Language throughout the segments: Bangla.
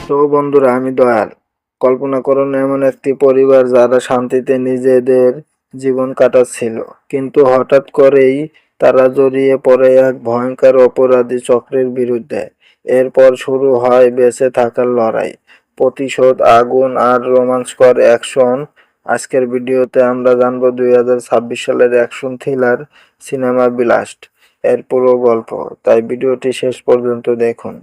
তো বন্ধুরা, আমি দয়াল। কল্পনা করুন এমন একটি পরিবার যারা শান্তিতে নিজেদের জীবন কাটাচ্ছিল, কিন্তু হঠাৎ করেই তারা জড়িয়ে পড়ে এক ভয়ঙ্কর অপরাধী চক্রের বিরুদ্ধে। এরপর শুরু হয় বেঁচে থাকার লড়াই, প্রতিশোধ, আগুন আর রোমাঞ্চকর অ্যাকশন। আজকের ভিডিওতে আমরা জানবো 2026 সালের অ্যাকশন থ্রিলার সিনেমা ব্লাস্ট এর পুরো গল্প। তাই ভিডিওটি শেষ পর্যন্ত দেখুন।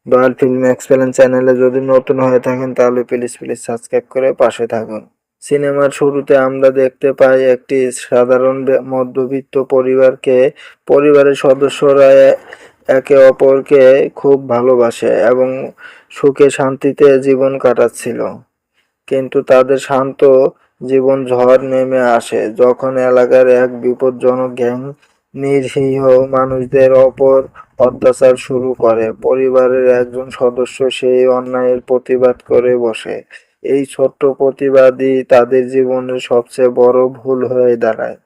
দয়াল ফিল্ম এক্সপেরিয়েন্স চ্যানেলে যদি নতুন হয়ে থাকেন তাহলে প্লিজ সাবস্ক্রাইব করে পাশে থাকুন। সিনেমার শুরুতে আমরা দেখতে পাই একটি সাধারণ মধ্যবিত্ত পরিবারকে। পরিবারের সদস্যরা একে অপরকে খুব ভালোবাসে এবং সুখে শান্তিতে জীবন কাটাচ্ছিল। কিন্তু তাদের শান্ত জীবন ঝড় নেমে আসে যখন এলাকার এক বিপজ্জনক গ্যাং নিরীহ মানুষদের ওপর অত্যাচার শুরু করে। পরিবারের একজন সদস্য সেই অন্যায়ের প্রতিবাদ করে বসে। এই ছোট্ট প্রতিবাদই তাদের জীবনের সবচেয়ে বড় ভুল হয়ে দাঁড়ায়।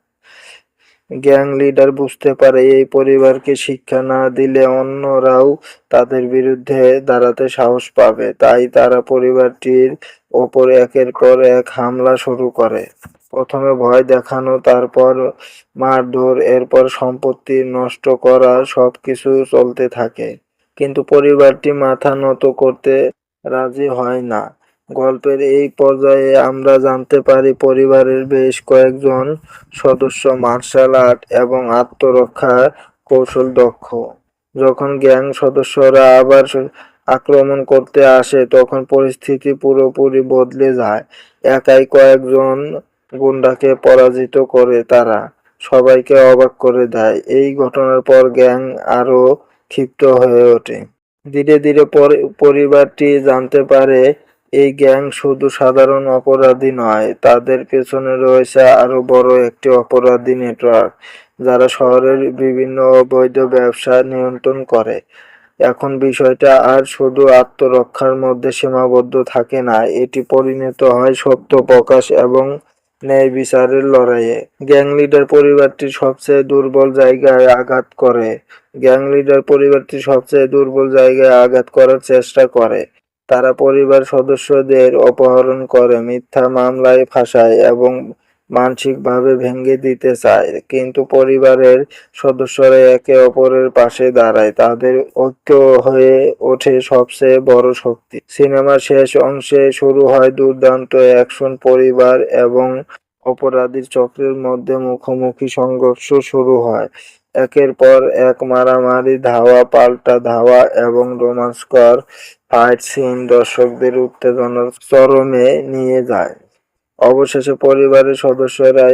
গ্যাং লিডার বুঝতে পারে এই পরিবারকে শিক্ষা না দিলে অন্যরাও তাদের বিরুদ্ধে দাঁড়াতে সাহস পাবে। তাই তারা পরিবারটির ওপর একের পর এক হামলা শুরু করে। প্রথমে ভয় দেখানো, তারপর মারধর, এরপর সম্পত্তি নষ্ট করা, সবকিছু চলতে থাকে। কিন্তু পরিবারটি মাথা নত করতে রাজি হয় না। গল্পের এই পর্যায়ে আমরা জানতে পারি পরিবারের বেশ কয়েকজন সদস্য মার্শাল আর্ট এবং আত্মরক্ষা কৌশল দক্ষ। যখন গ্যাং সদস্যরা আবার আক্রমণ করতে আসে তখন পরিস্থিতি পুরোপুরি বদলে যায়। একাই কয়েকজন গুন্ডাকে পরাজিত করে তারা সবাইকে অবাক করে দেয়। এই ঘটনার পর গ্যাং আরো ক্ষিপ্ত হয়ে ওঠে। ধীরে ধীরে পরিবারটি জানতে পারে এই গ্যাং শুধু সাধারণ অপরাধী নয়, তাদের পেছনে রয়েছে আরো বড় একটি অপরাধী নেটওয়ার্ক যারা শহরের বিভিন্ন অবৈধ ব্যবসা নিয়ন্ত্রণ করে। এখন বিষয়টা আর শুধু আত্মরক্ষার মধ্যে সীমাবদ্ধ থাকে না, এটি পরিণত হয় সত্য প্রকাশ এবং ন্যায় বিচারের লড়াইয়ে। গ্যাং লিডার পরিবারটির সবচেয়ে দুর্বল জায়গায় আঘাত করে। আঘাত করার চেষ্টা করে। তারা পরিবার সদস্যদের অপহরণ করে, মিথ্যা মামলায় ফাঁসায় এবং মানসিকভাবে ভেঙে দিতে চায়। কিন্তু পরিবারের সদস্যরা একে অপরের পাশে দাঁড়ায়। তাদের ঐক্য হয়ে ওঠে সবচেয়ে বড় শক্তি। সিনেমার শেষ অংশে শুরু হয় দুর্দান্ত অ্যাকশন। পরিবার এবং অপরাধীর চক্রের মধ্যে মুখোমুখি সংঘর্ষ শুরু হয়। একের পর এক মারামারি, ধাওয়া পাল্টা ধাওয়া এবং রোমাঞ্চকর ফাইট সিন দর্শকদের উত্তেজনার চরমে নিয়ে যায়। অবশেষে পরিবারের সদস্যরা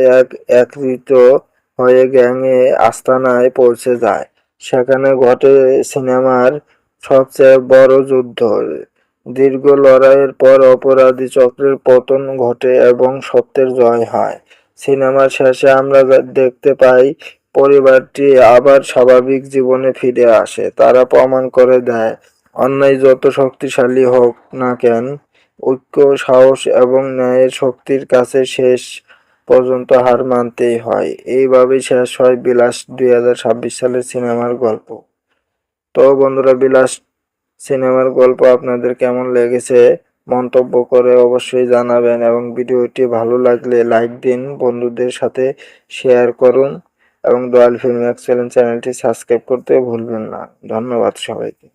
একত্রিত হয়ে গ্যাংয়ে আস্তানায় পৌঁছে যায়। সেখানে ঘটে সিনেমার সবচেয়ে বড় যুদ্ধ। দীর্ঘ লড়াইয়ের পর অপরাধী চক্রের পতন ঘটে এবং সত্যের জয় হয়। সিনেমার শেষে আমরা দেখতে পাই পরিবারটি আবার স্বাভাবিক জীবনে ফিরে আসে। তারা প্রমাণ করে দেয় অন্যায় যত শক্তিশালী হোক না কেন, ঐক্য, সাহস এবং ন্যায়ের শক্তির কাছে শেষ পর্যন্ত হার মানতেই হয়। এইভাবেই শেষ হয় বিলাস 2026 সালের সিনেমার গল্প। তো বন্ধুরা, বিলাস সিনেমার গল্প আপনাদের কেমন লেগেছে মন্তব্য করে অবশ্যই জানাবেন এবং ভিডিওটি ভালো লাগলে লাইক দিন, বন্ধুদের সাথে শেয়ার করুন এবং দয়াল ফিল্ম এক্সেলেন্স চ্যানেলটি সাবস্ক্রাইব করতে ভুলবেন না। ধন্যবাদ সবাইকে।